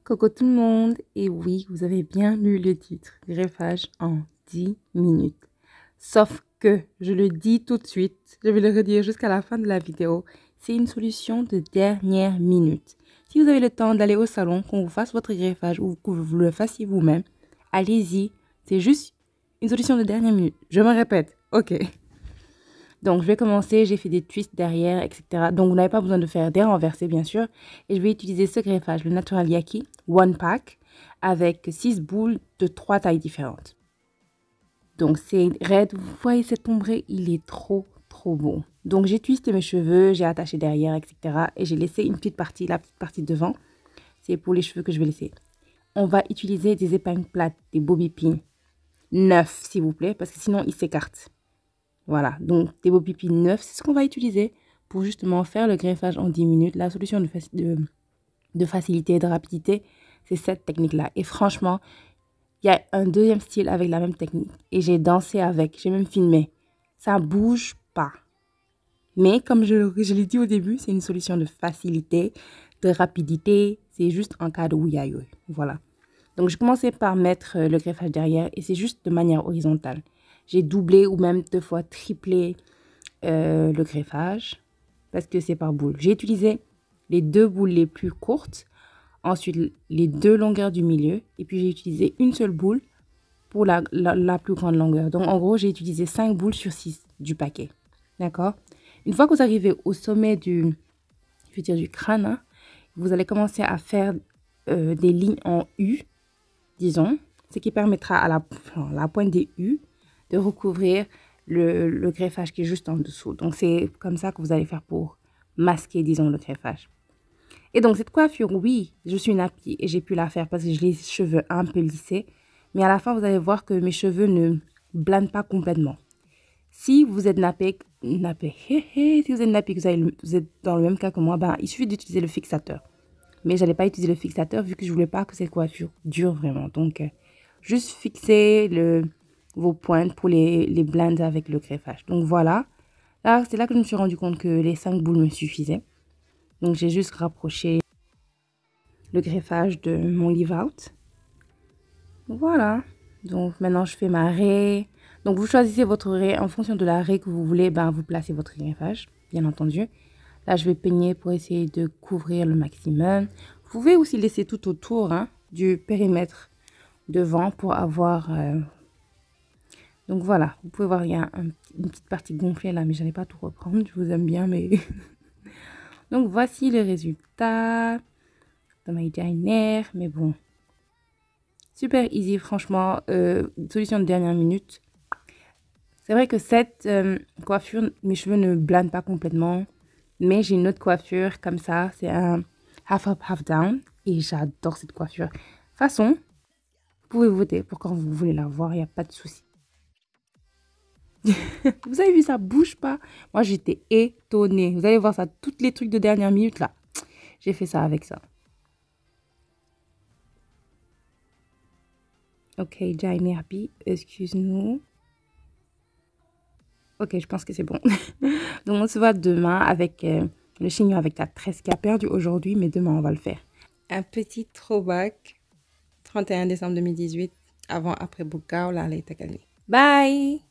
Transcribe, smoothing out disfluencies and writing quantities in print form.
Coucou tout le monde, et oui, vous avez bien lu le titre, greffage en 10 minutes. Sauf que, je le dis tout de suite, je vais le redire jusqu'à la fin de la vidéo, c'est une solution de dernière minute. Si vous avez le temps d'aller au salon, qu'on vous fasse votre greffage ou que vous le fassiez vous-même, allez-y, c'est juste une solution de dernière minute. Je me répète, ok. Donc, je vais commencer, j'ai fait des twists derrière, etc. Donc, vous n'avez pas besoin de faire des renversés, bien sûr. Et je vais utiliser ce greffage, le Natural Yaki One Pack, avec 6 boules de 3 tailles différentes. Donc, c'est raide. Vous voyez cet ombré, il est trop beau. Donc, j'ai twisté mes cheveux, j'ai attaché derrière, etc. Et j'ai laissé une petite partie, la petite partie devant. C'est pour les cheveux que je vais laisser. On va utiliser des épingles plates, des bobby pins neufs, s'il vous plaît, parce que sinon, ils s'écartent. Voilà, donc des bobby pins neufs, c'est ce qu'on va utiliser pour justement faire le greffage en 10 minutes. La solution de facilité et de rapidité, c'est cette technique-là. Et franchement, il y a un deuxième style avec la même technique. Et j'ai dansé avec, j'ai même filmé. Ça bouge pas. Mais comme je l'ai dit au début, c'est une solution de facilité, de rapidité. C'est juste en cas de ouïaïe. Voilà. Donc, je commençais par mettre le greffage derrière et c'est juste de manière horizontale. J'ai doublé ou même 2 fois triplé le greffage parce que c'est par boule. J'ai utilisé les 2 boules les plus courtes, ensuite les 2 longueurs du milieu et puis j'ai utilisé une seule boule pour la plus grande longueur. Donc, en gros, j'ai utilisé 5 boules sur 6 du paquet. D'accord? Une fois que vous arrivez au sommet du crâne, hein, vous allez commencer à faire des lignes en U, disons, ce qui permettra à la pointe des U de recouvrir le greffage qui est juste en dessous. Donc, c'est comme ça que vous allez faire pour masquer, disons, le greffage. Et donc, cette coiffure, oui, je suis nappie et j'ai pu la faire parce que j'ai les cheveux un peu lissés. Mais à la fin, vous allez voir que mes cheveux ne blanent pas complètement. Si vous êtes nappé, si vous êtes nappé, que vous êtes dans le même cas que moi, ben, il suffit d'utiliser le fixateur. Mais je n'allais pas utiliser le fixateur vu que je ne voulais pas que cette coiffure dure vraiment. Donc, juste fixer vos pointes pour les blends avec le greffage. Donc, voilà. Là, c'est là que je me suis rendu compte que les 5 boules me suffisaient. Donc, j'ai juste rapproché le greffage de mon leave out. Voilà. Donc, maintenant, je fais ma raie. Donc, vous choisissez votre raie. En fonction de la raie que vous voulez, ben, vous placez votre greffage, bien entendu. Là, je vais peigner pour essayer de couvrir le maximum. Vous pouvez aussi laisser tout autour du périmètre devant pour avoir... Donc, voilà. Vous pouvez voir, il y a une petite partie gonflée là, mais je n'allais pas tout reprendre. Je vous aime bien, mais... Donc, voici le résultat de ma eyeliner. Mais bon, super easy, franchement. Solution de dernière minute. C'est vrai que cette coiffure, mes cheveux ne blanent pas complètement. Mais j'ai une autre coiffure comme ça. C'est un half up, half down. Et j'adore cette coiffure. De toute façon, vous pouvez voter pour quand vous voulez la voir. Il n'y a pas de souci. Vous avez vu, ça bouge pas. Moi, j'étais étonnée. Vous allez voir ça, tous les trucs de dernière minute là. J'ai fait ça avec ça. Ok, Jaime Happy, excuse-nous. Ok, je pense que c'est bon. Donc, on se voit demain avec le chignon avec la tresse qui a perdu aujourd'hui, mais demain, on va le faire. Un petit throwback, 31 décembre 2018, avant-après Bukao, là, elle est calmée. Bye!